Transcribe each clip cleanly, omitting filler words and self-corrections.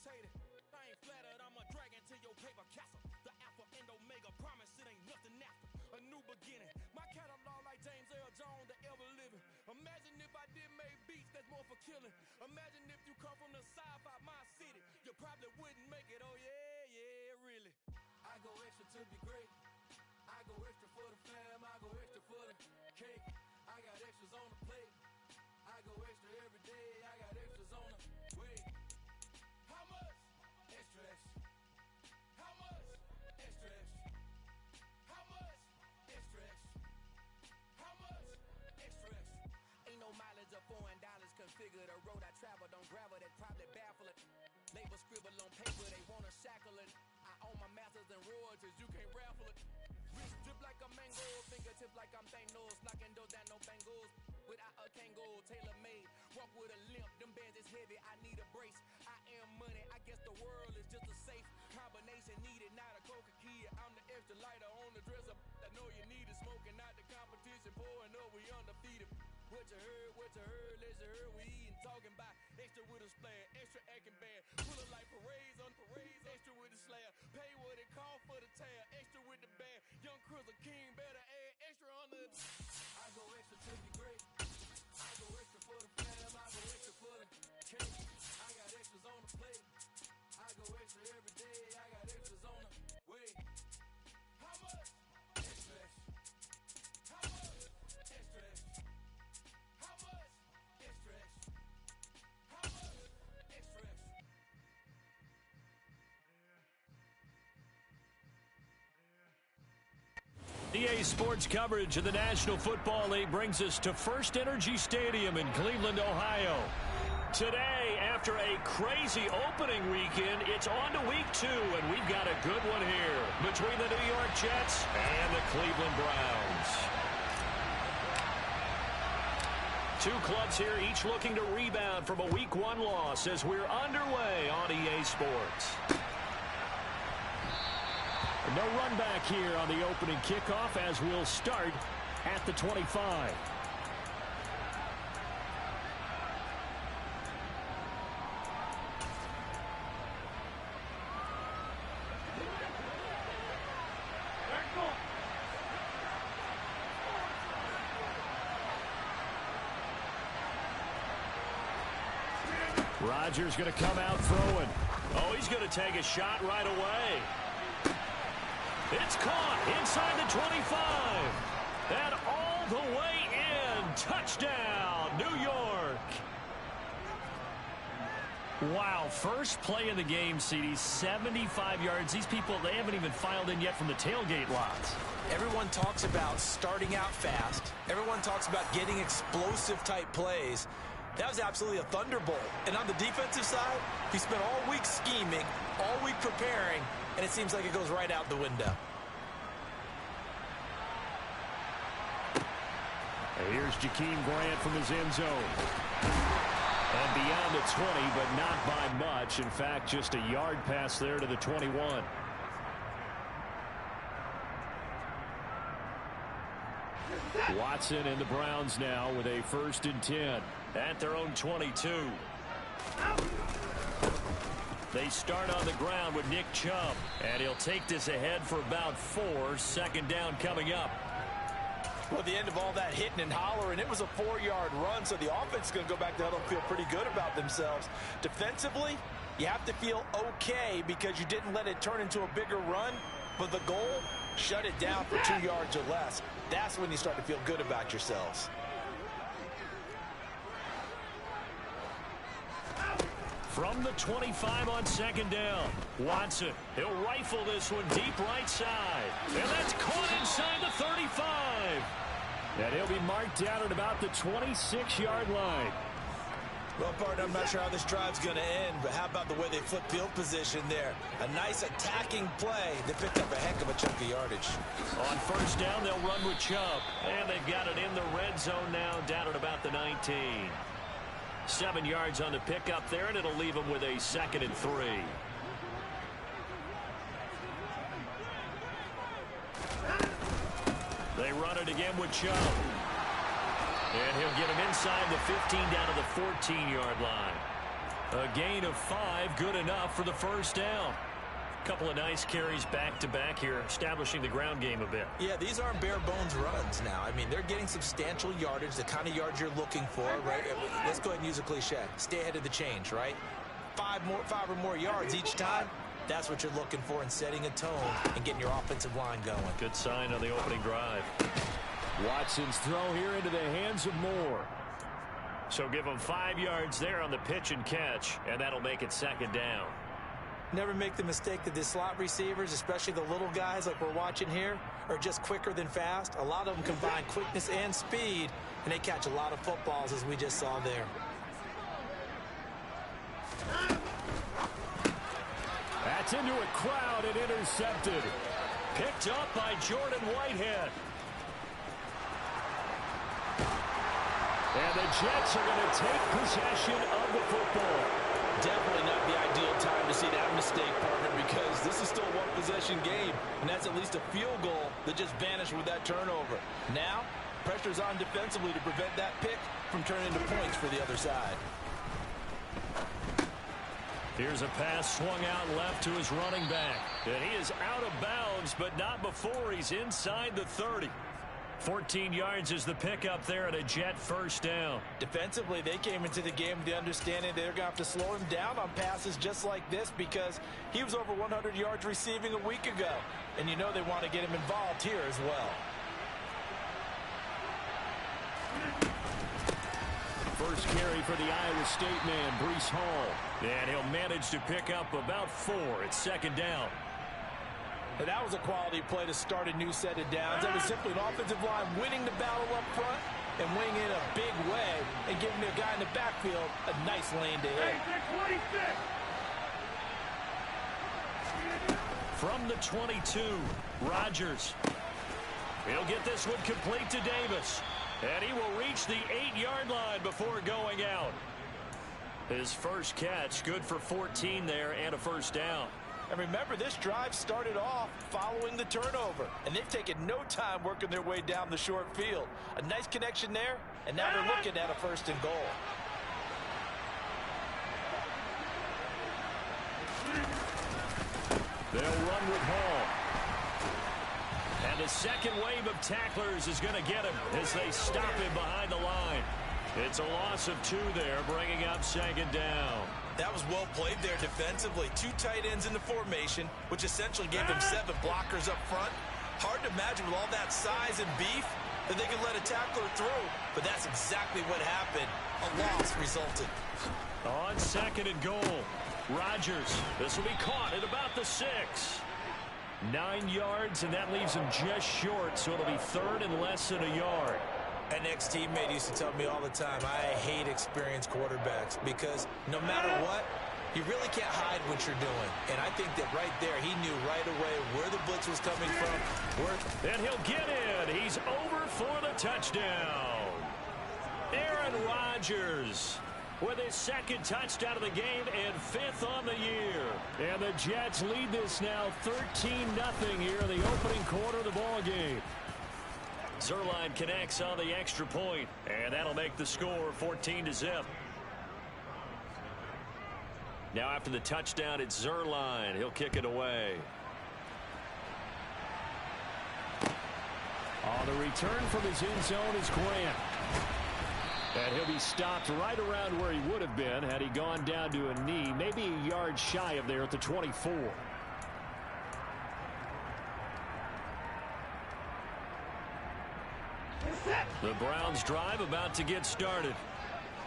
levitated. I ain't flattered, I'm a dragon to your paper castle. The alpha and omega, promise it ain't nothing after. A new beginning, my catalog like James Earl Jones, the ever living. Imagine if I did make beats that's more for killing. Imagine if you come from the sci-fi, my city, you probably wouldn't make it, oh yeah, really. I go extra to be great. I go extra for the fam, I go extra for the cake. I got extras on the plate. I go extra every day, I got extras on the way. How much? Extra, extra. How much? Extra, extra. How much? Extra, extra. How much? Extra, extra. Ain't no mileage of $4 configure the road I travel. Don't gravel, that probably baffle it. Label scribble on paper, they wanna shackle it. I own my masters and royalties, you can't raffle it. Wrist drip like a mango, fingertip like I'm Thanos. Knocking doors down, no bangles. Without a Kango, tailor-made. Walk with a limp, them bands is heavy, I need a brace. I am money, I guess the world is just a safe combination needed, not a coca key. I'm the extra lighter on the dresser. I know you need it, smoking out the competition, pouring up, we undefeated. What you heard, let's you heard, we eating, talking about extra with a splash, extra acting bad, full of like parades on parades, extra with the slayer, pay what it call for the tail, extra with the band, young Cruiser King, better add extra on the. I go extra to be great, I go extra for the fam, I go extra for the cake, I got extras on the plate, I go extra every day, I got extras on the way. How much? Extra, extra. How much? Extra, extra. How much? Extra, extra. How much? Extra, extra. EA Sports coverage of the National Football League brings us to First Energy Stadium in Cleveland, Ohio. Today, after a crazy opening weekend, it's on to week 2, and we've got a good one here between the New York Jets and the Cleveland Browns. Two clubs here, each looking to rebound from a Week 1 loss as we're underway on EA Sports. No run back here on the opening kickoff as we'll start at the 25. Rodgers going to come out throwing. Oh, he's going to take a shot right away. It's caught inside the 25. And all the way in. Touchdown, New York. Wow, first play of the game, CD, 75 yards. These people, they haven't even filed in yet from the tailgate lots. Everyone talks about starting out fast. Everyone talks about getting explosive-type plays. That was absolutely a thunderbolt. And on the defensive side, he spent all week scheming, all week preparing, and it seems like it goes right out the window. And here's Jakeem Grant from his end zone. And beyond the 20, but not by much. In fact, just a yard pass there to the 21. Watson and the Browns now with a 1st and 10 at their own 22. They start on the ground with Nick Chubb, and he'll take this ahead for about 4. 2nd down coming up. Well, at the end of all that hitting and hollering, it was a 4-yard run, so the offense is going to go back to huddle and feel pretty good about themselves. Defensively, you have to feel okay because you didn't let it turn into a bigger run, but the goal, shut it down for 2 yards or less. That's when you start to feel good about yourselves. From the 25 on 2nd down, Watson, he'll rifle this one deep right side. And that's caught inside the 35. And he'll be marked down at about the 26-yard line. Well, partner, I'm not sure how this drive's going to end, but how about the way they flip field position there? A nice attacking play that picked up a heck of a chunk of yardage. On 1st down, they'll run with Chubb. And they've got it in the red zone now, down at about the 19. 7 yards on the pickup there, and it'll leave them with a 2nd and 3. They run it again with Chubb. And he'll get him inside the 15 down to the 14-yard line. A gain of 5, good enough for the first down. Couple of nice carries back-to-back here, establishing the ground game a bit. Yeah, these aren't bare-bones runs now. I mean, they're getting substantial yardage, the kind of yards you're looking for, right? Let's go ahead and use a cliche. Stay ahead of the change, right? 5 or more yards each time. That's what you're looking for in setting a tone and getting your offensive line going. Good sign on the opening drive. Watson's throw here into the hands of Moore. So give him 5 yards there on the pitch and catch, and that'll make it second down. Never make the mistake that the slot receivers, especially the little guys like we're watching here, are just quicker than fast. A lot of them combine quickness and speed, and they catch a lot of footballs, as we just saw there. That's into a crowd and intercepted. Picked up by Jordan Whitehead. And the Jets are going to take possession of the football. Definitely not the ideal time to see that mistake, partner, because this is still a one-possession game, and that's at least a field goal that just vanished with that turnover. Now, pressure's on defensively to prevent that pick from turning into points for the other side. Here's a pass swung out left to his running back. And he is out of bounds, but not before he's inside the 30. 14 yards is the pickup there at a Jet first down. Defensively, they came into the game with the understanding they're going to have to slow him down on passes just like this because he was over 100 yards receiving a week ago. And you know they want to get him involved here as well. First carry for the Iowa State man, Breece Hall. And he'll manage to pick up about 4 at second down. And that was a quality play to start a new set of downs. That was simply an offensive line winning the battle up front and winning in a big way and giving the guy in the backfield a nice lane to hit. From the 22, Rodgers. He'll get this one complete to Davis. And he will reach the 8-yard line before going out. His first catch, good for 14 there and a first down. And remember, this drive started off following the turnover, and they've taken no time working their way down the short field. A nice connection there, and now they're looking at a first and goal. They'll run with Hall. And the second wave of tacklers is going to get him as they stop him behind the line. It's a loss of 2 there, bringing up second down. That was well played there defensively. 2 tight ends in the formation, which essentially gave them 7 blockers up front. Hard to imagine with all that size and beef that they could let a tackler through, but that's exactly what happened. A loss resulted. On second and goal, Rodgers. This will be caught at about the 6. 9 yards, and that leaves him just short, so it'll be third and less than a yard. An ex-teammate used to tell me all the time, I hate experienced quarterbacks because no matter what, you really can't hide what you're doing. And I think that right there, he knew right away where the blitz was coming from. And he'll get in. He's over for the touchdown. Aaron Rodgers with his second touchdown of the game and 5th on the year. And the Jets lead this now 13-0 here in the opening quarter of the ball game. Zerline connects on the extra point, and that'll make the score 14-0. Now after the touchdown, it's Zerline. He'll kick it away. On the return from his end zone is Grant. And he'll be stopped right around where he would have been had he gone down to a knee, maybe a yard shy of there at the 24. The Browns drive about to get started.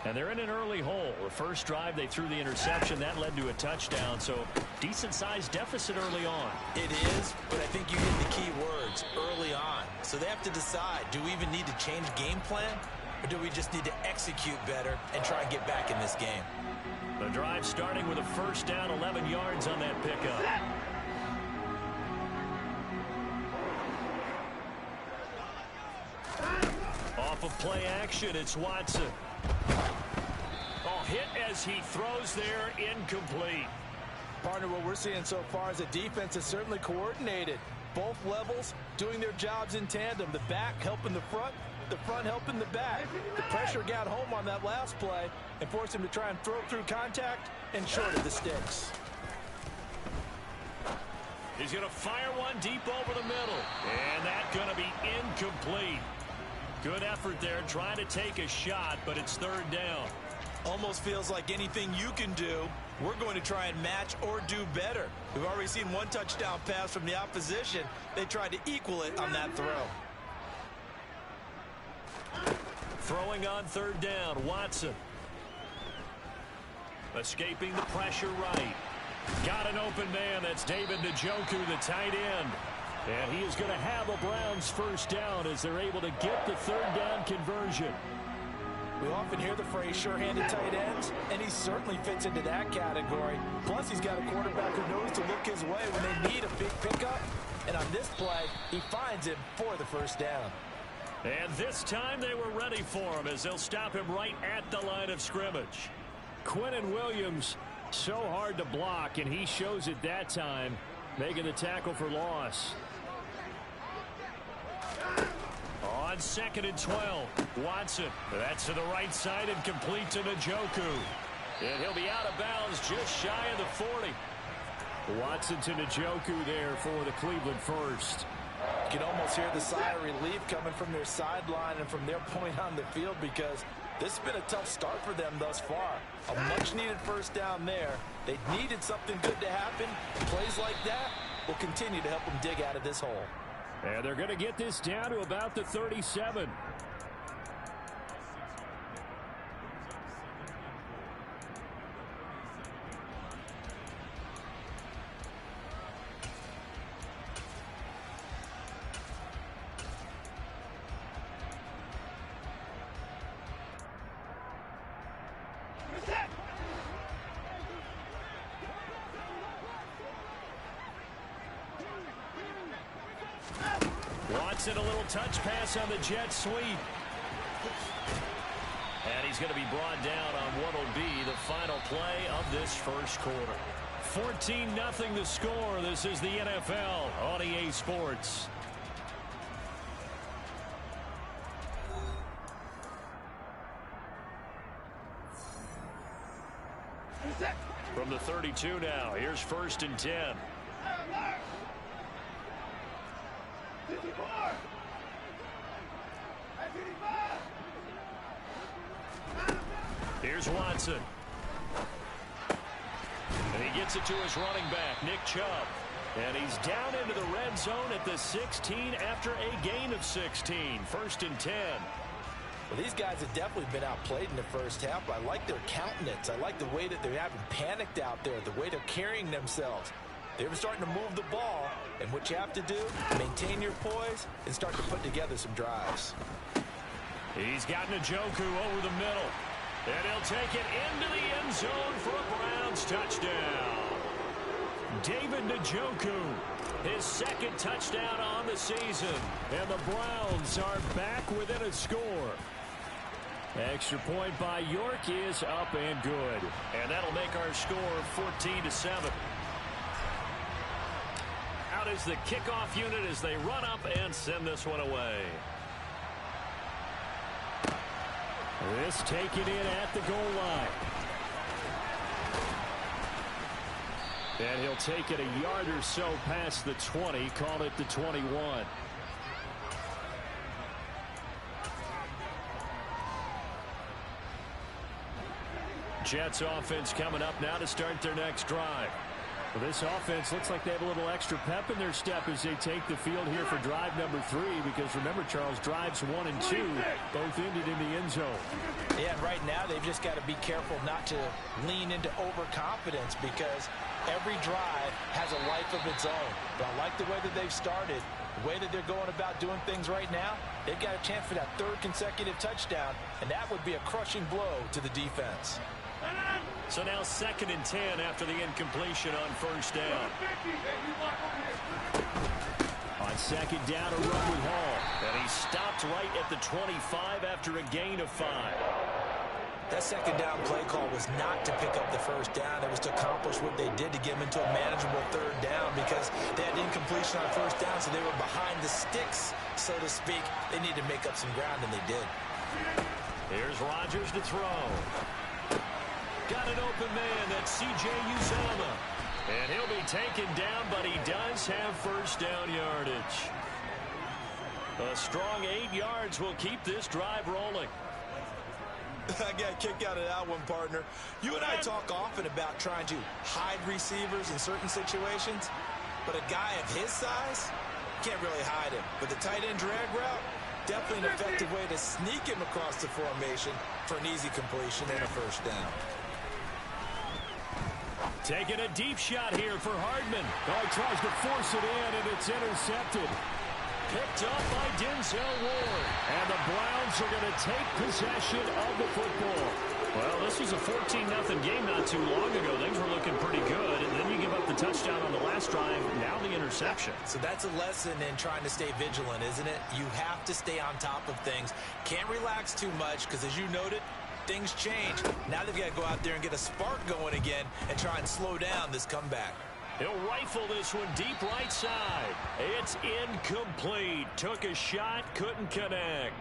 And they're in an early hole. The first drive, they threw the interception. That led to a touchdown. So decent-sized deficit early on. It is, but I think you hit the key words, early on. So they have to decide, do we even need to change game plan? Or do we just need to execute better and try and get back in this game? The drive starting with a first down, 11 yards on that pickup. Off of play action, it's Watson. Oh, hit as he throws there, incomplete. Partner, what we're seeing so far is the defense is certainly coordinated. Both levels doing their jobs in tandem. The back helping the front, The front helping the back. The pressure got home on that last play and forced him to try and throw through contact and short of the sticks. He's going to fire one deep over the middle. And that's going to be incomplete. Good effort there trying to take a shot, but it's third down. Almost feels like anything you can do, we're going to try and match or do better. We've already seen one touchdown pass from the opposition. They tried to equal it on that throw. Throwing on third down, Watson. Escaping the pressure right. Got an open man. That's David Njoku, the tight end. And he is going to have a Browns first down as they're able to get the third down conversion. We often hear the phrase sure-handed tight ends, and he certainly fits into that category. Plus, he's got a quarterback who knows to look his way when they need a big pickup. And on this play, he finds him for the first down. And this time they were ready for him as they'll stop him right at the line of scrimmage. Quinnen Williams, so hard to block, and he shows it that time, making the tackle for loss. On 2nd and 12, Watson. That's to the right side and complete to Njoku. And he'll be out of bounds just shy of the 40. Watson to Njoku there for the Cleveland first. You can almost hear the sigh of relief coming from their sideline and from their point on the field because this has been a tough start for them thus far. A much-needed first down there. They needed something good to happen. Plays like that will continue to help them dig out of this hole. And they're going to get this down to about the 37. Watson, a little touch pass on the jet sweep. And he's going to be brought down on what will be the final play of this first quarter. 14-0 the score. This is the NFL on EA Sports. From the 32 now, here's 1st and 10. Here's Watson. And he gets it to his running back, Nick Chubb. And he's down into the red zone at the 16 after a gain of 16. 1st and 10. Well, these guys have definitely been outplayed in the first half, but I like their countenance. I like the way that they're having panicked out there, the way they're carrying themselves. They're starting to move the ball, and what you have to do, maintain your poise and start to put together some drives. He's got Njoku over the middle, and he'll take it into the end zone for a Browns touchdown. David Njoku, his 2nd touchdown on the season, and the Browns are back within a score. Extra point by York is up and good, and that'll make our score 14-7. Out is the kickoff unit as they run up and send this one away. This taken in at the goal line. And he'll take it a yard or so past the 20, call it the 21. Jets offense coming up now to start their next drive. Well, this offense looks like they have a little extra pep in their step as they take the field here for drive number 3, because remember, Charles, drives 1 and 2 both ended in the end zone. Yeah, and right now they've just got to be careful not to lean into overconfidence because every drive has a life of its own. But I like the way that they've started, the way that they're going about doing things right now. They've got a chance for that 3rd consecutive touchdown, and that would be a crushing blow to the defense. So now 2nd and 10 after the incompletion on 1st down. On 2nd down, a run with Hall. And he stopped right at the 25 after a gain of 5. That second down play call was not to pick up the first down. It was to accomplish what they did to get them into a manageable third down because they had incompletion on first down, so they were behind the sticks, so to speak. They needed to make up some ground, and they did. Here's Rodgers to throw. Got an open man. That's C.J. Uzomah. And he'll be taken down, but he does have first down yardage. A strong 8 yards will keep this drive rolling. I got a kick out of that one, partner. You and I talk often about trying to hide receivers in certain situations, but a guy of his size can't really hide him. But the tight end drag route, definitely an effective way to sneak him across the formation for an easy completion and a first down. Taking a deep shot here for Hardman. Oh, he tries to force it in, and it's intercepted. Picked up by Denzel Ward. And the Browns are going to take possession of the football. Well, this was a 14-0 game not too long ago. Things were looking pretty good, and then you give up the touchdown on the last drive, now the interception. So that's a lesson in trying to stay vigilant, isn't it? You have to stay on top of things. Can't relax too much because, as you noted, things change. Now they've got to go out there and get a spark going again and try and slow down this comeback. He'll rifle this one deep right side. It's incomplete. Took a shot, couldn't connect.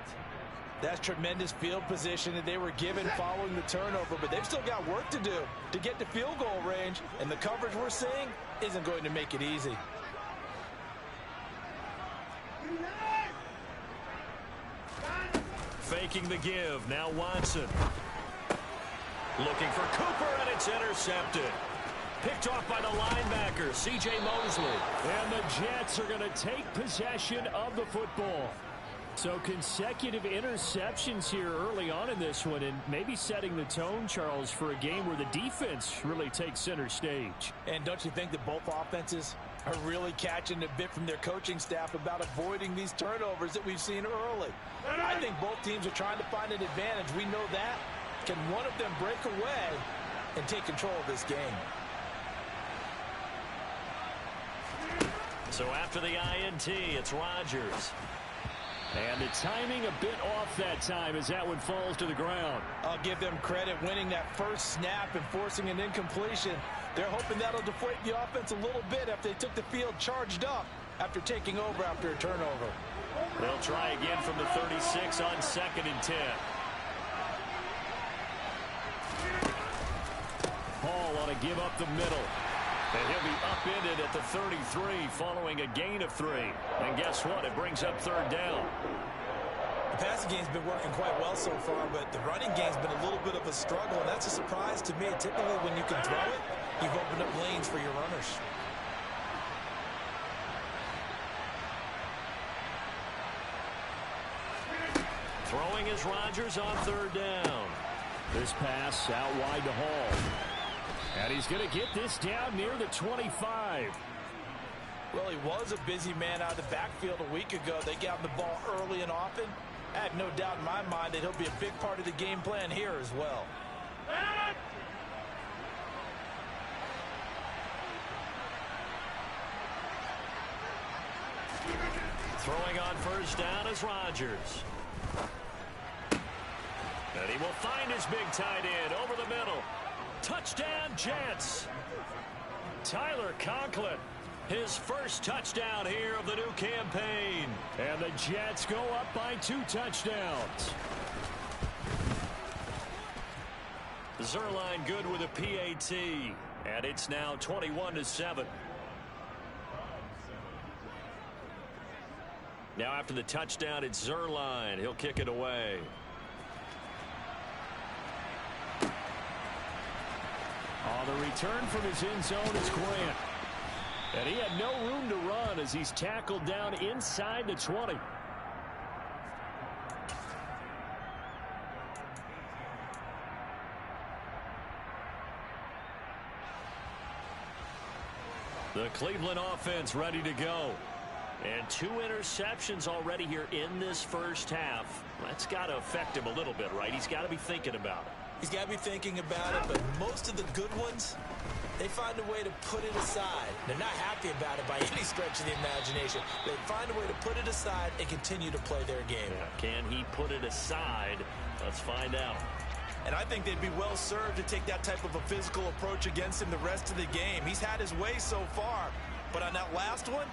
That's tremendous field position that they were given following the turnover, but they've still got work to do to get to field goal range, and the coverage we're seeing isn't going to make it easy. Faking the give. Now Watson. Looking for Cooper, and it's intercepted. Picked off by the linebacker, C.J. Mosley. And the Jets are going to take possession of the football. So consecutive interceptions here early on in this one, and maybe setting the tone, Charles, for a game where the defense really takes center stage. And don't you think that both offenses are really catching a bit from their coaching staff about avoiding these turnovers that we've seen early? I think both teams are trying to find an advantage. We know that. Can one of them break away and take control of this game? So after the INT, it's Rodgers. And the timing a bit off that time as that one falls to the ground. I'll give them credit winning that first snap and forcing an incompletion. They're hoping that'll deflate the offense a little bit after they took the field charged up after taking over after a turnover. They'll try again from the 36 on 2nd and 10. Hall on a give up the middle. And he'll be upended at the 33 following a gain of 3. And guess what? It brings up 3rd down. The passing game's been working quite well so far, but the running game's been a little bit of a struggle, and that's a surprise to me. Typically, when you can throw it, you've opened up lanes for your runners. Throwing is Rodgers on 3rd down. This pass out wide to Hall. And he's going to get this down near the 25. Well, he was a busy man out of the backfield a week ago. They got him the ball early and often. I have no doubt in my mind that he'll be a big part of the game plan here as well. Throwing on 1st down is Rodgers. And he will find his big tight end over the middle. Touchdown, Jets. Tyler Conklin, his first touchdown here of the new campaign. And the Jets go up by 2 touchdowns. Zerline good with a PAT. And it's now 21-7. Now after the touchdown, it's Zerline. He'll kick it away. On the return from his end zone is Grant. And he had no room to run as he's tackled down inside the 20. The Cleveland offense ready to go. And 2 interceptions already here in this first half. That's got to affect him a little bit, right? He's got to be thinking about it. He's got to be thinking about it, but most of the good ones, they find a way to put it aside. They're not happy about it by any stretch of the imagination. They find a way to put it aside and continue to play their game. Yeah. Can he put it aside? Let's find out. And I think they'd be well served to take that type of a physical approach against him the rest of the game. He's had his way so far, but on that last one,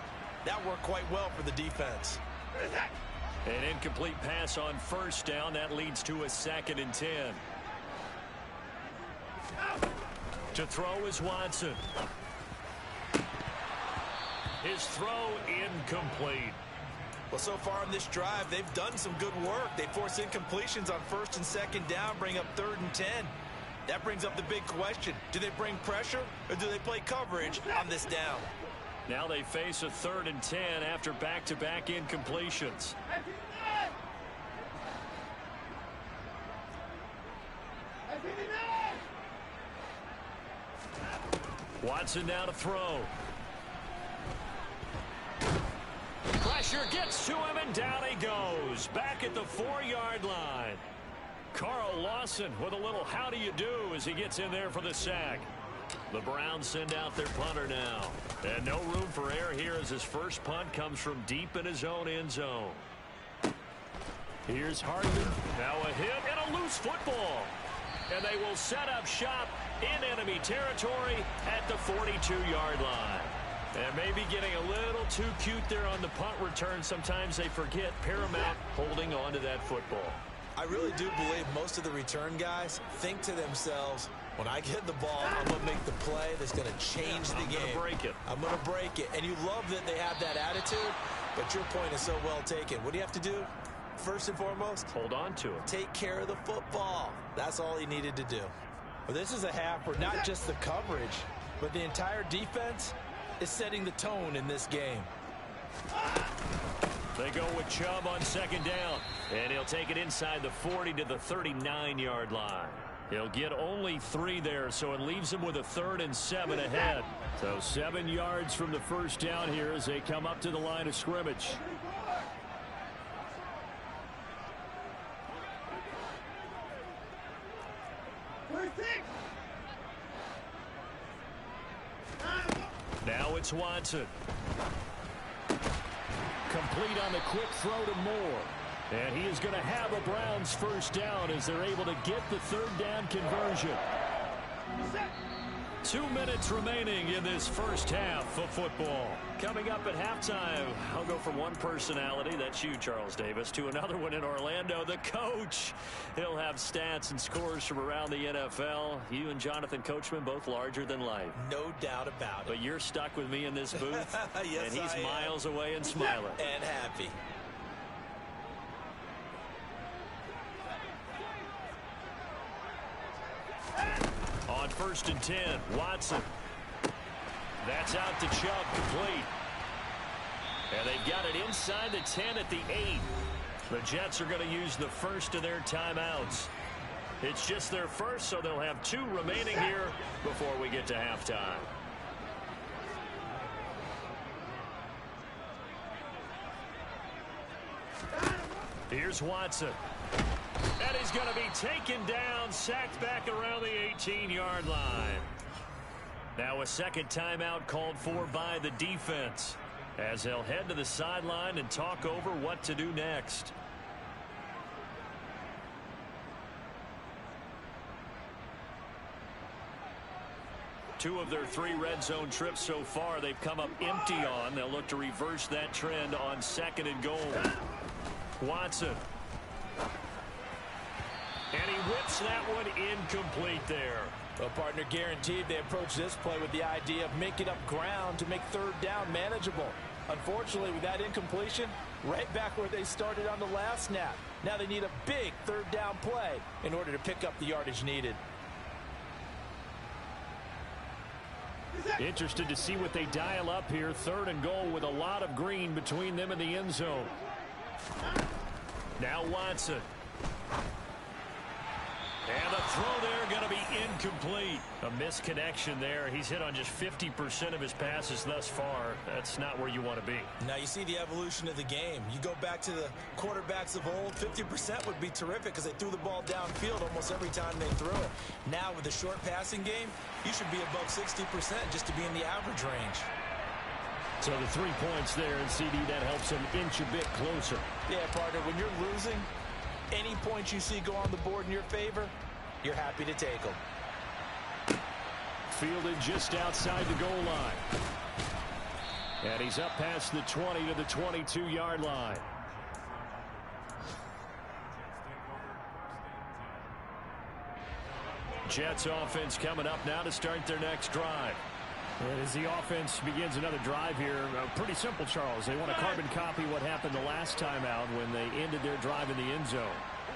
that worked quite well for the defense. An incomplete pass on first down. That leads to a 2nd and 10. To throw is Watson. His throw incomplete. Well, so far on this drive, they've done some good work. They force incompletions on 1st and 2nd down, bring up 3rd and 10. That brings up the big question. Do they bring pressure or do they play coverage on this down? Now they face a 3rd and 10 after back-to-back incompletions. Watson now to throw. Pressure gets to him, and down he goes. Back at the 4-yard line. Carl Lawson with a little how do you do as he gets in there for the sack. The Browns send out their punter now. And no room for error here as his first punt comes from deep in his own end zone. Here's Hardman. Now a hit and a loose football. And they will set up shop in enemy territory at the 42-yard line. And maybe getting a little too cute there on the punt return. Sometimes they forget paramount holding on to that football. I really do believe most of the return guys think to themselves, when I get the ball, I'm going to make the play that's going to change the game. I'm going to break it. I'm going to break it. And you love that they have that attitude, but your point is so well taken. What do you have to do? First and foremost, hold on to it. Take care of the football. That's all he needed to do. Well, this is a half where not just the coverage, but the entire defense is setting the tone in this game. They go with Chubb on 2nd down, and he'll take it inside the 40 to the 39-yard line. He'll get only 3 there, so it leaves him with a 3rd and 7 ahead. So 7 yards from the first down here as they come up to the line of scrimmage. Now it's Watson. Complete on the quick throw to Moore. And he is going to have a Browns first down as they're able to get the 3rd down conversion. 2 minutes remaining in this first half of football. Coming up at halftime, I'll go from one personality, that's you, Charles Davis, to another one in Orlando, the coach. He'll have stats and scores from around the NFL. You and Jonathan Coachman, both larger than life. No doubt about it. But you're stuck with me in this booth, yes, and he's miles away and smiling. And happy. On 1st and 10, Watson. That's out to Chubb, complete. And they've got it inside the 10 at the 8. The Jets are going to use the first of their timeouts. It's just their first, so they'll have 2 remaining here before we get to halftime. Here's Watson. And he's going to be taken down, sacked back around the 18-yard line. Now a second timeout called for by the defense as they'll head to the sideline and talk over what to do next. Two of their 3 red zone trips so far they've come up empty on. They'll look to reverse that trend on 2nd and goal. Watson. And he whips that one incomplete there. Well, partner, guaranteed they approach this play with the idea of making up ground to make 3rd down manageable. Unfortunately, with that incompletion, right back where they started on the last snap. Now they need a big 3rd down play in order to pick up the yardage needed. Interested to see what they dial up here. 3rd and goal with a lot of green between them and the end zone. Now Watson. And the throw there going to be incomplete. A misconnection there. He's hit on just 50% of his passes thus far. That's not where you want to be. Now you see the evolution of the game. You go back to the quarterbacks of old, 50% would be terrific because they threw the ball downfield almost every time they threw it. Now with the short passing game, you should be above 60% just to be in the average range. So the 3 points there, and CD, that helps him inch a bit closer. Yeah, partner, when you're losing, any points you see go on the board in your favor, you're happy to take them. Fielded just outside the goal line. And he's up past the 20 to the 22-yard line. Jets offense coming up now to start their next drive. And as the offense begins another drive here, pretty simple, Charles. They want to carbon copy what happened the last time out when they ended their drive in the end zone.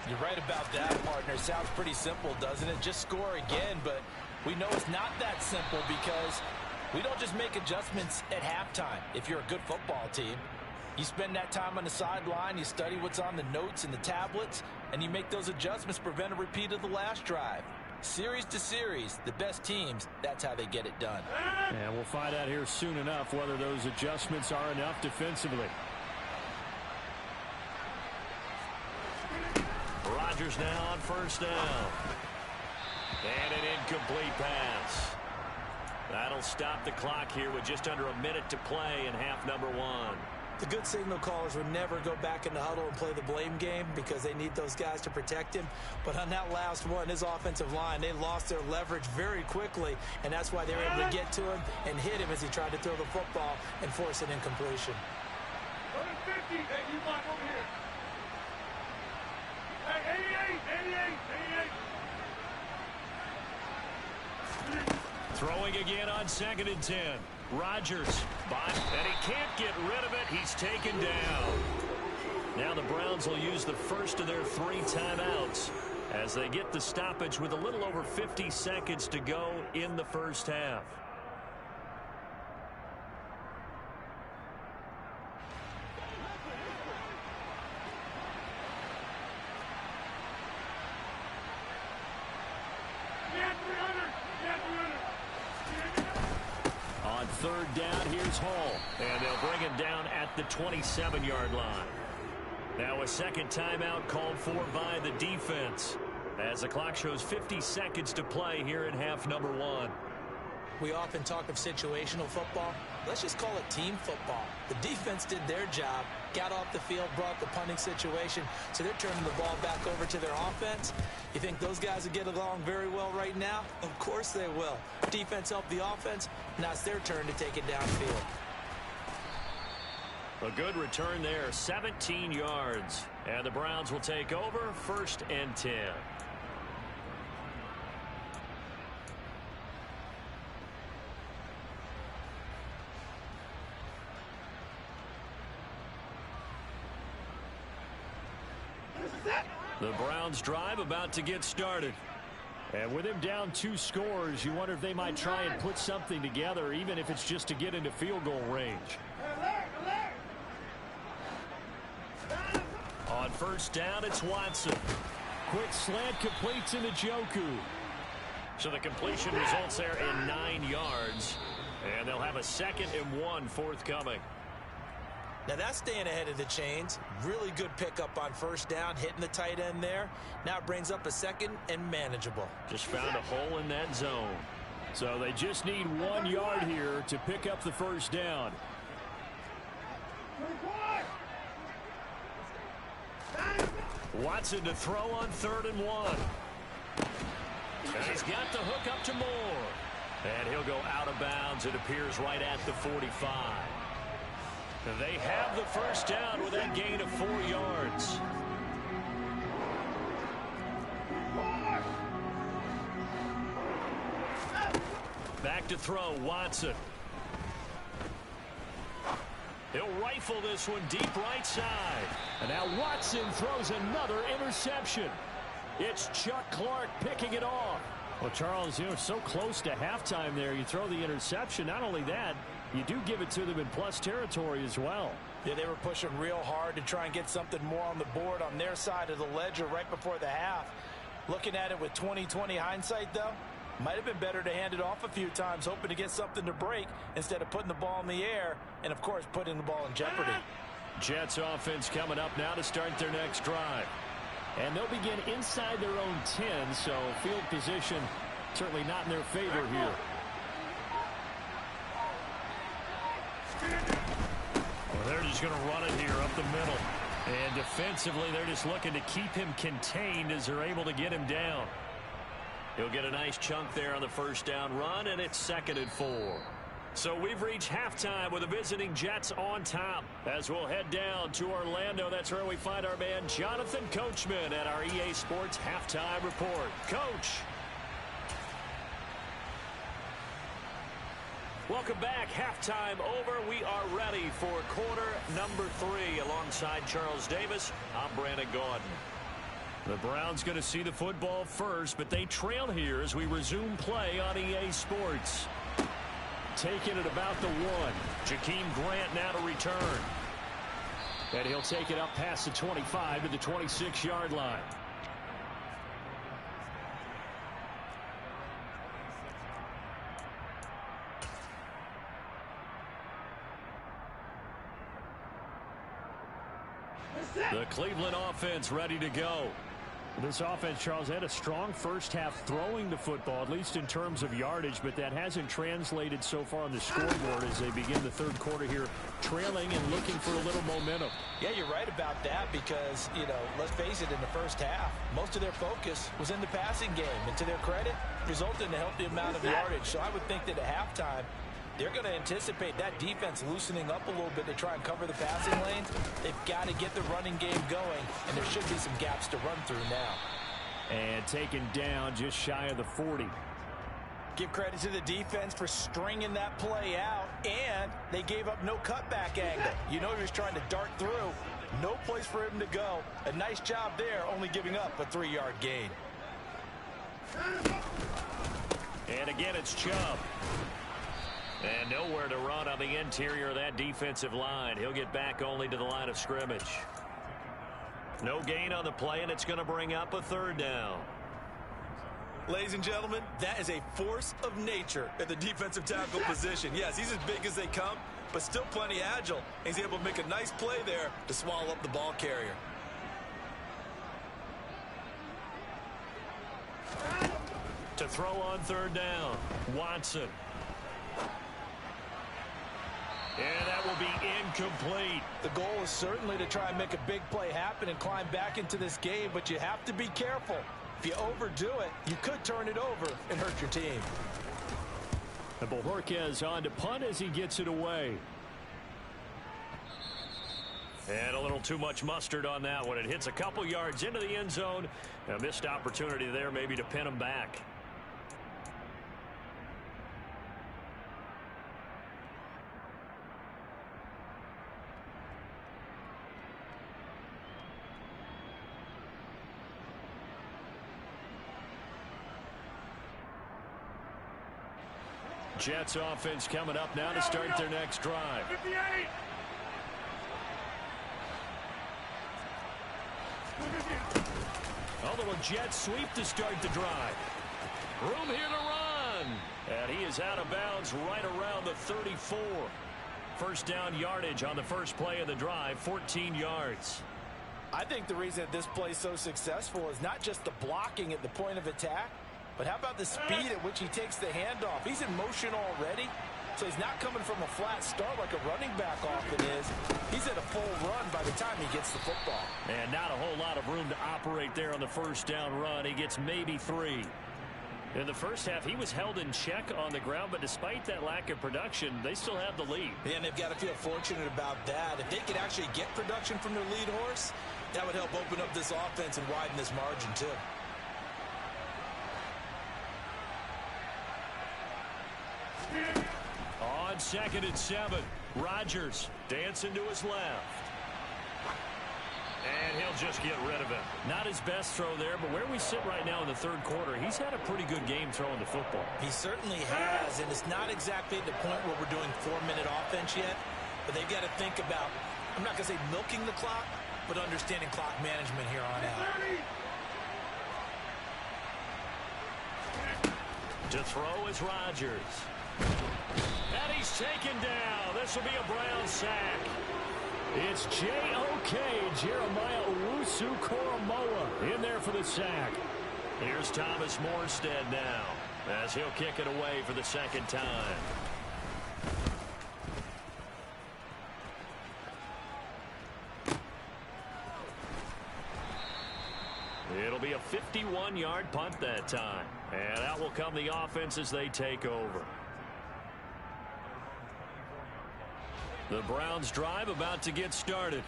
You're right about that, partner. Sounds pretty simple, doesn't it? Just score again, but we know it's not that simple because we don't just make adjustments at halftime. If you're a good football team, you spend that time on the sideline, you study what's on the notes and the tablets, and you make those adjustments to prevent a repeat of the last drive. Series to series, the best teams, that's how they get it done. And we'll find out here soon enough whether those adjustments are enough defensively. Rodgers now on first down. And an incomplete pass. That'll stop the clock here with just under a minute to play in half number one. The good signal callers would never go back in the huddle and play the blame game because they need those guys to protect him. But on that last one, his offensive line, they lost their leverage very quickly, and that's why they were able to get to him and hit him as he tried to throw the football and force an incompletion. 50, hey, you block over here. Hey, 88. Throwing again on 2nd and 10. Rodgers, and he can't get rid of it. He's taken down. Now the Browns will use the first of their 3 timeouts as they get the stoppage with a little over 50 seconds to go in the first half. On 3rd down, here's Hall. And they'll bring him down at the 27-yard line. Now a second timeout called for by the defense as the clock shows 50 seconds to play here in half number one. We often talk of situational football. Let's just call it team football. The defense did their job, got off the field, brought the punting situation, so they're turning the ball back over to their offense. You think those guys will get along very well right now? Of course they will. Defense helped the offense. Now it's their turn to take it downfield. A good return there, 17 yards. And the Browns will take over, 1st and 10. The Browns drive about to get started. And with him down 2 scores, you wonder if they might try and put something together, even if it's just to get into field goal range. On 1st down, it's Watson. Quick slant completes into Njoku. So the completion results there in 9 yards. And they'll have a 2nd and 1 forthcoming. Now that's staying ahead of the chains. Really good pickup on 1st down, hitting the tight end there. Now it brings up a 2nd and manageable. Just found a hole in that zone. So they just need 1 yard here to pick up the 1st down. Watson to throw on 3rd and 1. And he's got the hook up to Moore. And he'll go out of bounds, it appears, right at the 45. They have the 1st down with that gain of 4 yards. Back to throw, Watson. He'll rifle this one deep right side. And now Watson throws another interception. It's Chuck Clark picking it off. Well, Charles, so close to halftime there. You throw the interception. Not only that, you do give it to them in plus territory as well. Yeah, they were pushing real hard to try and get something more on the board on their side of the ledger right before the half. Looking at it with 20/20 hindsight, though, might have been better to hand it off a few times, hoping to get something to break instead of putting the ball in the air and, of course, putting the ball in jeopardy. Jets offense coming up now to start their next drive. And they'll begin inside their own 10, so field position certainly not in their favor here. Well, they're just going to run it here up the middle. And defensively, they're just looking to keep him contained as they're able to get him down. He'll get a nice chunk there on the first down run, and it's 2nd and 4. So we've reached halftime with the visiting Jets on top. As we'll head down to Orlando, that's where we find our man Jonathan Coachman at our EA Sports Halftime Report. Coach. Welcome back. Halftime over. We are ready for quarter number 3. Alongside Charles Davis, I'm Brandon Gaudin. The Browns going to see the football first, but they trail here as we resume play on EA Sports. Taking it about the 1. Jakeem Grant now to return. And he'll take it up past the 25 to the 26-yard line. The Cleveland offense ready to go. This offense, Charles, had a strong first half throwing the football, at least in terms of yardage, but that hasn't translated so far on the scoreboard as they begin the third quarter here, trailing and looking for a little momentum. Yeah, you're right about that because, let's face it, in the first half, most of their focus was in the passing game. And to their credit, resulted in a healthy amount of yardage. So I would think that at halftime, they're going to anticipate that defense loosening up a little bit to try and cover the passing lanes. They've got to get the running game going, and there should be some gaps to run through now. And taken down just shy of the 40. Give credit to the defense for stringing that play out, and they gave up no cutback angle. He was trying to dart through. No place for him to go. A nice job there, only giving up a 3-yard gain. And again, it's Chubb. And nowhere to run on the interior of that defensive line. He'll get back only to the line of scrimmage. No gain on the play, and it's going to bring up a 3rd down. Ladies and gentlemen, that is a force of nature at the defensive tackle position. Yes, he's as big as they come, but still plenty agile. He's able to make a nice play there to swallow up the ball carrier. To throw on 3rd down, Watson. And that will be incomplete. The goal is certainly to try and make a big play happen and climb back into this game, but you have to be careful. If you overdo it, you could turn it over and hurt your team. And Bojorquez on to punt as he gets it away. And a little too much mustard on that one. It hits a couple yards into the end zone. A missed opportunity there maybe to pin him back. Jets offense coming up now to start their next drive. 58. A little jet sweep to start the drive. Room here to run. And he is out of bounds right around the 34. First down yardage on the first play of the drive, 14 yards. I think the reason that this play is so successful is not just the blocking at the point of attack, but how about the speed at which he takes the handoff? He's in motion already, so he's not coming from a flat start like a running back often is. He's at a full run by the time he gets the football. And not a whole lot of room to operate there on the first down run. He gets maybe 3. In the first half, he was held in check on the ground, but despite that lack of production, they still have the lead. And they've got to feel fortunate about that. If they could actually get production from their lead horse, that would help open up this offense and widen this margin too. On 2nd and 7, Rodgers dancing to his left. And he'll just get rid of it. Not his best throw there, but where we sit right now in the third quarter, he's had a pretty good game throwing the football. He certainly has, and it's not exactly at the point where we're doing 4-minute offense yet, but they've got to think about, I'm not going to say milking the clock, but understanding clock management here on out. To throw is Rodgers. And he's taken down. This will be a Brown sack. It's J.O.K. Jeremiah Owusu-Koramoah in there for the sack. Here's Thomas Morstead now as he'll kick it away for the second time. It'll be a 51-yard punt that time. And out will come the offense as they take over. The Browns drive about to get started.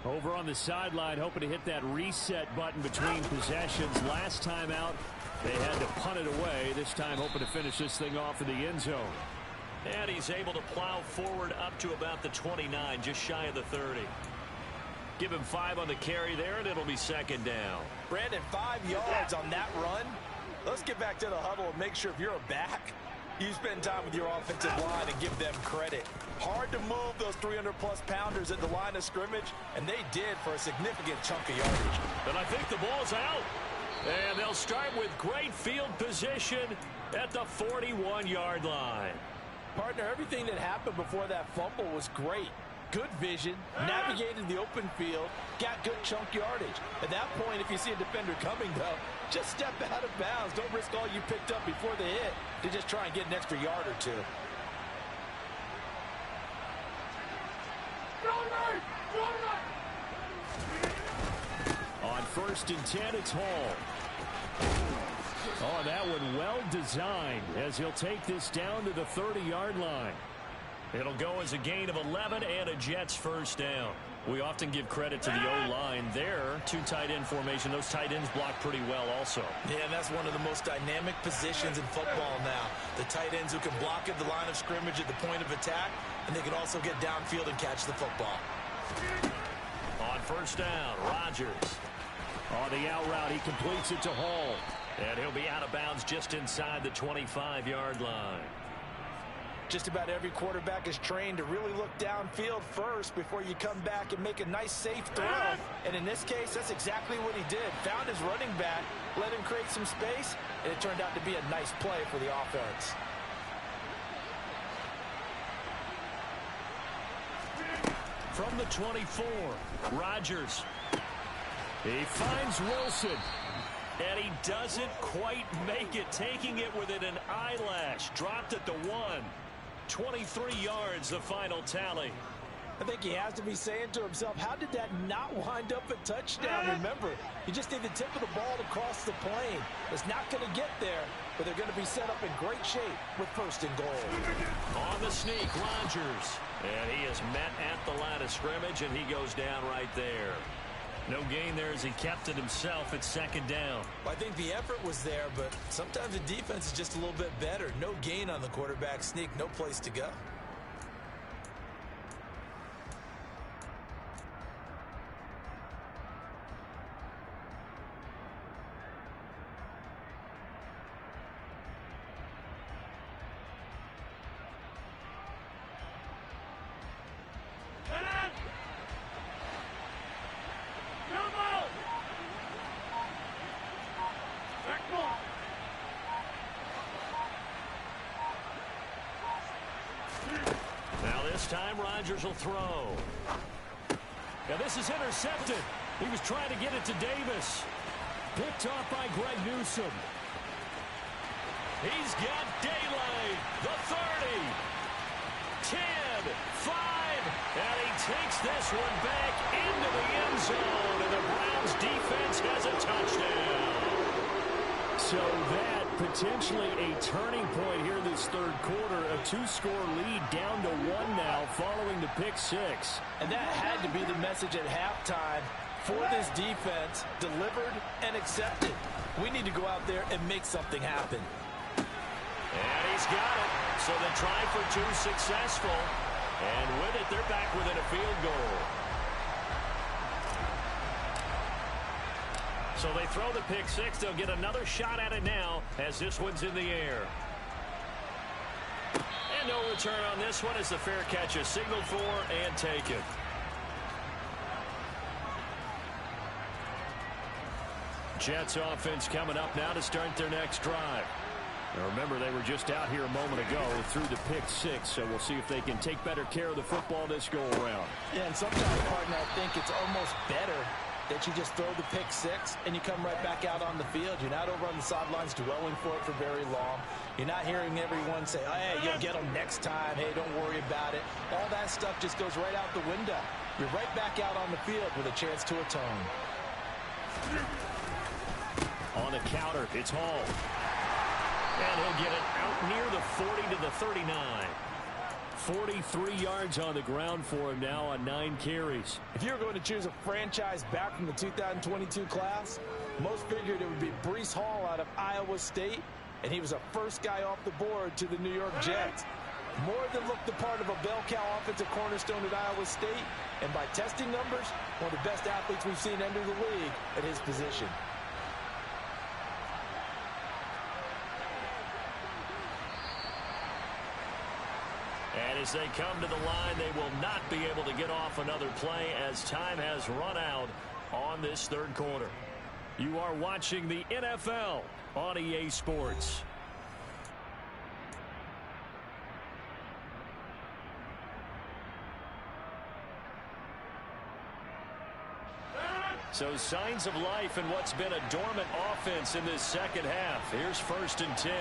Over on the sideline, hoping to hit that reset button between possessions. Last time out, they had to punt it away. This time hoping to finish this thing off in the end zone. And he's able to plow forward up to about the 29, just shy of the 30. Give him 5 on the carry there, and it'll be second down. Brandon, 5 yards on that run. Let's get back to the huddle and make sure if you're a back, you spend time with your offensive line and give them credit. Hard to move those 300-plus pounders at the line of scrimmage, and they did for a significant chunk of yardage. But I think the ball's out. And they'll start with great field position at the 41-yard line. Partner, everything that happened before that fumble was great. Good vision, navigated the open field, got good chunk yardage. At that point, if you see a defender coming, though, just step out of bounds. Don't risk all you picked up before the hit to just try and get an extra yard or two. On 1st and 10, it's Hall. Oh, that one well designed as he'll take this down to the 30-yard line. It'll go as a gain of 11 and a Jets first down. We often give credit to the O-line there. 2 tight end formation. Those tight ends block pretty well also. Yeah, and that's one of the most dynamic positions in football now. The tight ends who can block at the line of scrimmage at the point of attack, and they can also get downfield and catch the football. On first down, Rodgers. On the out route, he completes it to Hall. And he'll be out of bounds just inside the 25-yard line. Just about every quarterback is trained to really look downfield first before you come back and make a nice, safe throw. And in this case, that's exactly what he did. Found his running back, let him create some space, and it turned out to be a nice play for the offense. From the 24, Rodgers. He finds Wilson. And he doesn't quite make it, taking it within an eyelash. Dropped at the 1. 23 yards, the final tally. I think he has to be saying to himself, how did that not wind up a touchdown? Remember, you just need the tip of the ball to cross the plane. It's not going to get there, but they're going to be set up in great shape with 1st and goal. On the sneak, Rodgers. And he is met at the line of scrimmage, and he goes down right there. No gain there as he kept it himself at second down. I think the effort was there, but sometimes the defense is just a little bit better. No gain on the quarterback sneak, no place to go. Time Rodgers will throw. Now this is intercepted. He was trying to get it to Davis. Picked off by Greg Newsome. He's got daylight. The 30. 10. 5. And he takes this one back into the end zone. And the Browns defense has a touchdown. So that potentially a turning point here this third quarter. A 2-score lead down to 1 now following the pick 6. And that had to be the message at halftime for this defense. Delivered and accepted. We need to go out there and make something happen. And he's got it. So the try for 2 successful. And with it, they're back within a field goal. So they throw the pick 6. They'll get another shot at it now as this one's in the air. And no return on this one as the fair catch is signaled for and taken. Jets offense coming up now to start their next drive. Now remember, they were just out here a moment ago through the pick 6, so we'll see if they can take better care of the football this go-around. Yeah, and sometimes, partner, I think it's almost better that you just throw the pick 6 and you come right back out on the field. You're not over on the sidelines dwelling for it for very long. You're not hearing everyone say, oh, hey, you'll get them next time. Hey, don't worry about it. All that stuff just goes right out the window. You're right back out on the field with a chance to atone. On the counter, it's Hall. And he'll get it out near the 40 to the 39. 43 yards on the ground for him now on 9 carries. If you were going to choose a franchise back from the 2022 class, most figured it would be Breece Hall out of Iowa State, and he was a first guy off the board to the New York Jets. More than looked the part of a bell cow offensive cornerstone at Iowa State, and by testing numbers, one of the best athletes we've seen enter the league at his position. And as they come to the line, they will not be able to get off another play as time has run out on this third quarter. You are watching the NFL on EA Sports. So signs of life in what's been a dormant offense in this second half. Here's 1st and 10.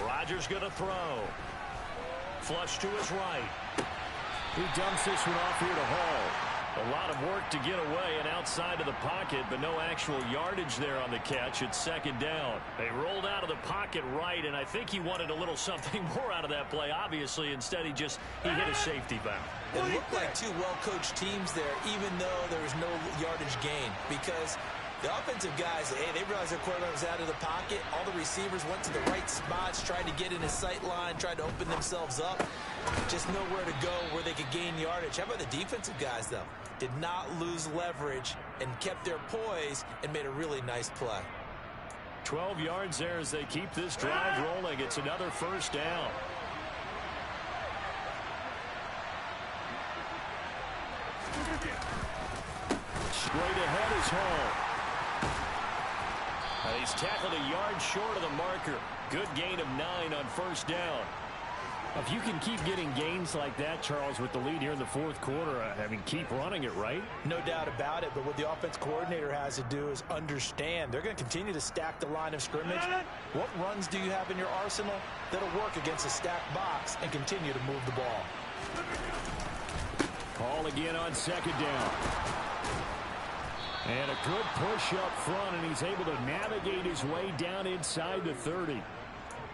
Rodgers going to throw. Flush to his right. He dumps this one off here to Hall. A lot of work to get away and outside of the pocket, but no actual yardage there on the catch. It's 2nd down. They rolled out of the pocket right, and I think he wanted a little something more out of that play, obviously. Instead, he hit a safety valve. It looked like two well-coached teams there, even though there was no yardage gain, because the offensive guys, hey, they realized their quarterback was out of the pocket. All the receivers went to the right spots, tried to get in his sight line, tried to open themselves up. Just nowhere to go where they could gain yardage. How about the defensive guys, though? Did not lose leverage and kept their poise and made a really nice play. 12 yards there as they keep this drive rolling. It's another 1st down. Straight ahead is Hall. He's tackled a yard short of the marker. Good gain of 9 on 1st down. If you can keep getting gains like that, Charles, with the lead here in the 4th quarter, keep running it, right? No doubt about it, but what the offense coordinator has to do is understand they're going to continue to stack the line of scrimmage. What runs do you have in your arsenal that'll work against a stacked box and continue to move the ball? Hall again on 2nd down. And a good push up front, and he's able to navigate his way down inside the 30.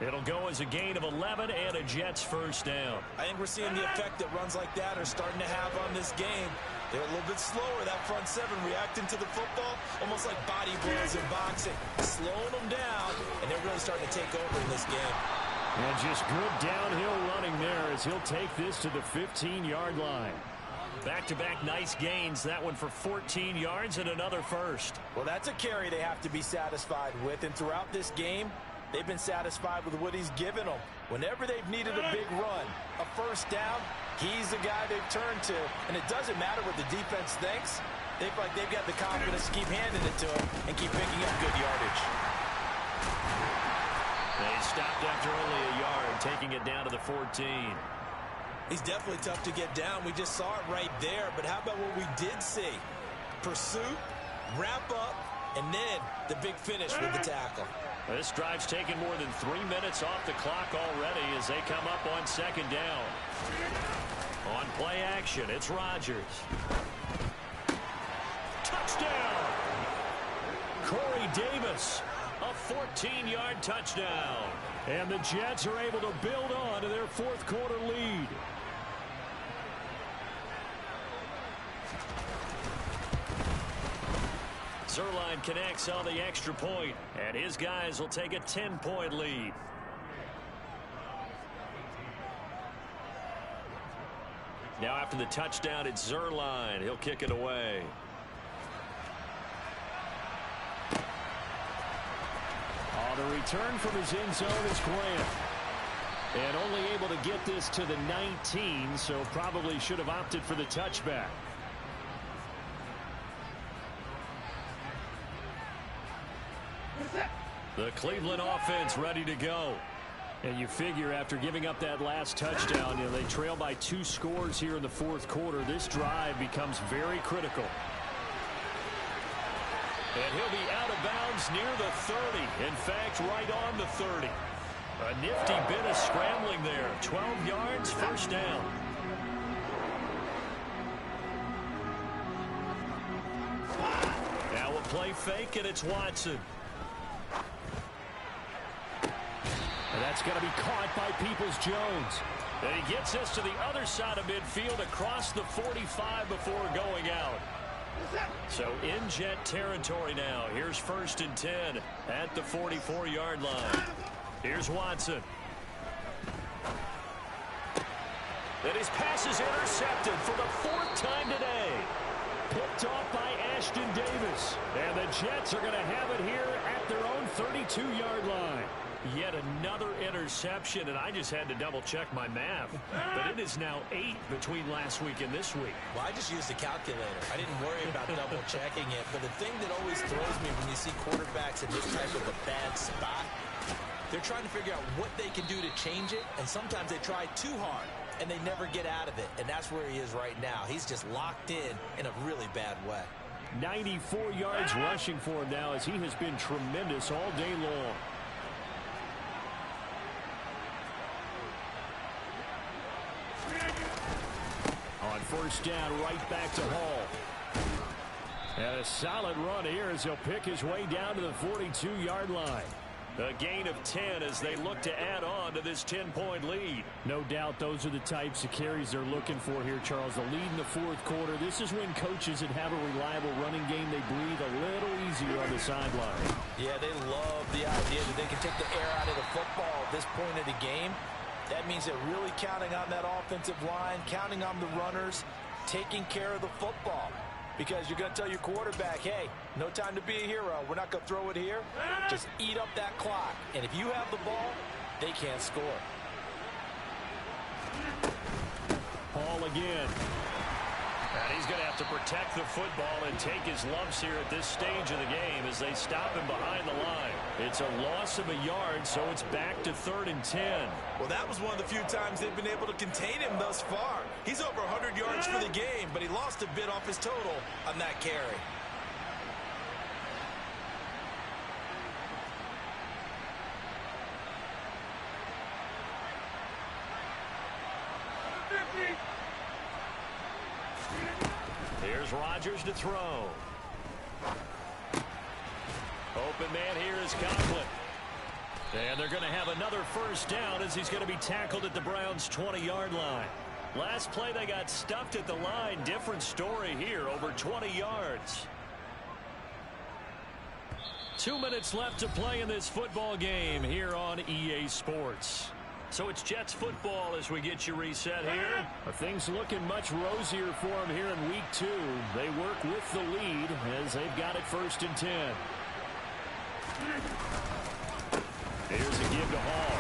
It'll go as a gain of 11 and a Jets 1st down. I think we're seeing the effect that runs like that are starting to have on this game. They're a little bit slower, that front 7 reacting to the football, almost like body blows in boxing, slowing them down, and they're really starting to take over in this game. And just good downhill running there as he'll take this to the 15-yard line. Back-to-back nice gains. That one for 14 yards and another 1st. Well, that's a carry they have to be satisfied with, and throughout this game, they've been satisfied with what he's given them. Whenever they've needed a big run, a 1st down, he's the guy they've turned to. And it doesn't matter what the defense thinks. They feel like they've got the confidence to keep handing it to him and keep picking up good yardage. They stopped after only a yard, taking it down to the 14. He's definitely tough to get down. We just saw it right there. But how about what we did see? Pursuit, wrap up, and then the big finish with the tackle. This drive's taken more than 3 minutes off the clock already as they come up on 2nd down. On play action, it's Rodgers. Touchdown! Corey Davis, a 14-yard touchdown. And the Jets are able to build on to their 4th quarter lead. Zuerlein connects on the extra point, and his guys will take a 10-point lead. Now after the touchdown, it's Zuerlein. He'll kick it away. The return from his end zone is Grant. And only able to get this to the 19, so probably should have opted for the touchback. The Cleveland offense ready to go. And you figure after giving up that last touchdown, they trail by 2 scores here in the 4th quarter. This drive becomes very critical. And he'll be out of bounds near the 30. In fact, right on the 30. A nifty bit of scrambling there. 12 yards, first down. Now a play fake, and it's Watson. And that's going to be caught by Peoples-Jones. And he gets us to the other side of midfield across the 45 before going out. So in Jet territory now. Here's 1st and 10 at the 44-yard line. Here's Watson. And his pass is intercepted for the 4th time today. Picked off by Ashton Davis. And the Jets are going to have it here at their own 32-yard line. Yet another interception, and I just had to double-check my math. But it is now 8 between last week and this week. Well, I just used the calculator. I didn't worry about double-checking it. But the thing that always throws me when you see quarterbacks in this type of a bad spot, they're trying to figure out what they can do to change it, and sometimes they try too hard, and they never get out of it. And that's where he is right now. He's just locked in a really bad way. 94 yards rushing for him now as he has been tremendous all day long. On 1st down, right back to Hall. And a solid run here as he'll pick his way down to the 42-yard line. A gain of 10 as they look to add on to this 10-point lead. No doubt those are the types of carries they're looking for here, Charles. The lead in the 4th quarter. This is when coaches that have a reliable running game, they breathe a little easier on the sideline. Yeah, they love the idea that they can take the air out of the football at this point of the game. That means they're really counting on that offensive line, counting on the runners, taking care of the football. Because you're going to tell your quarterback, hey, no time to be a hero. We're not going to throw it here. Just eat up that clock. And if you have the ball, they can't score. Hall again. And he's going to have to protect the football and take his lumps here at this stage of the game as they stop him behind the line. It's a loss of a yard, so it's back to 3rd and 10. Well, that was one of the few times they've been able to contain him thus far. He's over 100 yards for the game, but he lost a bit off his total on that carry. Here's Rodgers to throw. Open man here is Conklin. And they're going to have another 1st down as he's going to be tackled at the Browns' 20-yard line. Last play they got stuffed at the line. Different story here, over 20 yards. 2 minutes left to play in this football game here on EA Sports. So it's Jets football as we get you reset here. Things looking much rosier for them here in week 2. They work with the lead as they've got it 1st and 10. Here's a give to Hall.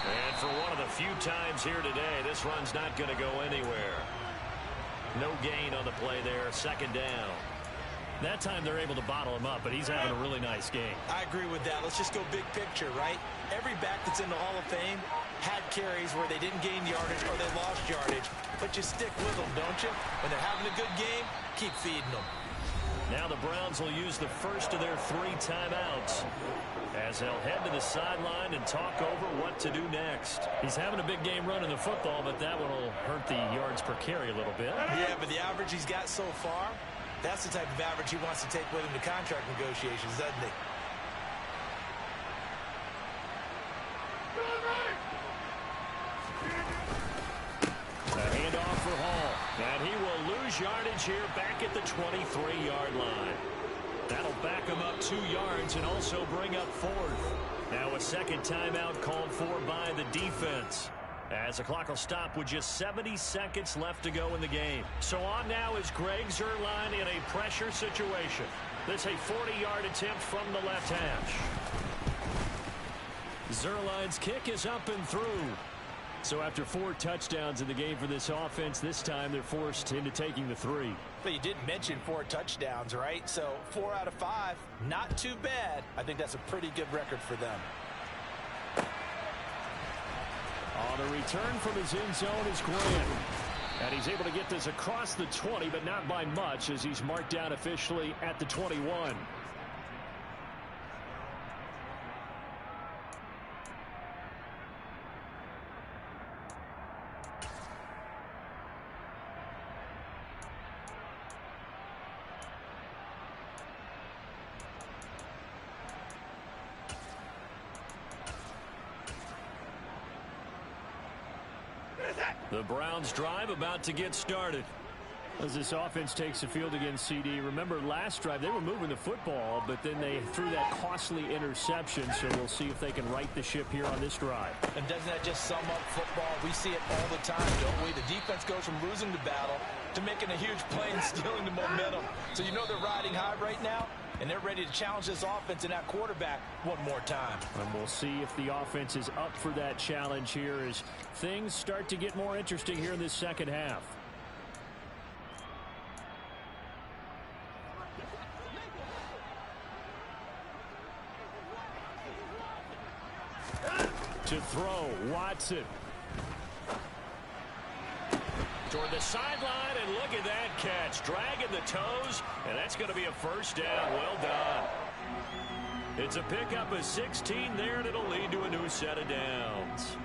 And for one of the few times here today, this run's not going to go anywhere. No gain on the play there. 2nd down. That time they're able to bottle him up, but he's having a really nice game. I agree with that. Let's just go big picture, right? Every back that's in the Hall of Fame had carries where they didn't gain yardage or they lost yardage, but you stick with them, don't you? When they're having a good game, keep feeding them. Now the Browns will use the first of their 3 timeouts as they'll head to the sideline and talk over what to do next. He's having a big game running the football, but that one will hurt the yards per carry a little bit. Yeah, but the average he's got so far, that's the type of average he wants to take with him to contract negotiations, doesn't he? A handoff for Hall. And he will lose yardage here back at the 23-yard line. That'll back him up 2 yards and also bring up 4th. Now a 2nd timeout called for by the defense, as the clock will stop with just 70 seconds left to go in the game. So on now is Greg Zuerlein in a pressure situation. This a 40-yard attempt from the left hash. Zuerlein's kick is up and through. So after 4 touchdowns in the game for this offense, this time they're forced into taking the 3. But you did mention 4 touchdowns, right? So 4 out of 5, not too bad. I think that's a pretty good record for them. On the return from his end zone is Grant. And he's able to get this across the 20, but not by much, as he's marked down officially at the 21. The Browns drive about to get started. As this offense takes the field against CD, remember last drive they were moving the football, but then they threw that costly interception, so we'll see if they can right the ship here on this drive. And doesn't that just sum up football? We see it all the time, don't we? The defense goes from losing the battle to making a huge play and stealing the momentum. So you know they're riding high right now, and they're ready to challenge this offense and that quarterback one more time. And we'll see if the offense is up for that challenge here as things start to get more interesting here in this second half. To throw, Watson. Toward the sideline, and look at that catch. Dragging the toes, and that's going to be a first down. Well done. It's a pickup of 16 there, and it'll lead to a new set of downs.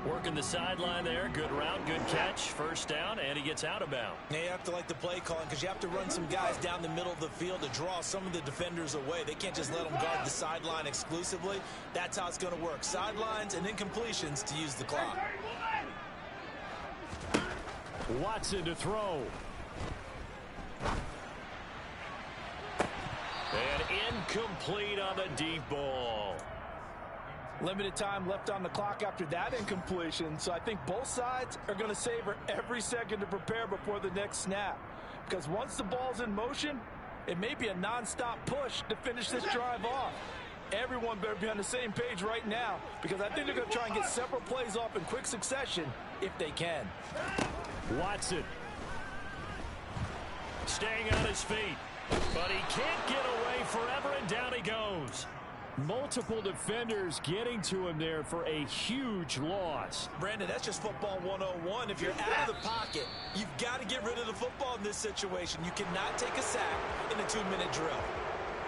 Working the sideline there. Good route, good catch. First down, and he gets out of bounds. Yeah, you have to like the play calling because you have to run some guys down the middle of the field to draw some of the defenders away. They can't just let them guard the sideline exclusively. That's how it's going to work. Sidelines and incompletions to use the clock. Watson to throw. And incomplete on the deep ball. Limited time left on the clock after that incompletion, so I think both sides are going to savor every second to prepare before the next snap. Because once the ball's in motion, it may be a nonstop push to finish this drive off. Everyone better be on the same page right now because I think they're going to try and get several plays off in quick succession if they can. Watson. Staying on his feet, but he can't get away forever, and down he goes. Multiple defenders getting to him there for a huge loss. Brandon, that's just football 101. If you're out of the pocket, you've got to get rid of the football in this situation. You cannot take a sack in a 2-minute drill.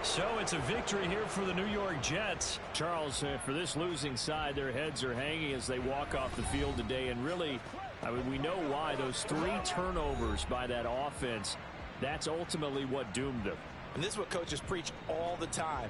So it's a victory here for the New York Jets. Charles, for this losing side, their heads are hanging as they walk off the field today. And really, I mean, we know why. Those 3 turnovers by that offense, that's ultimately what doomed them. And this is what coaches preach all the time.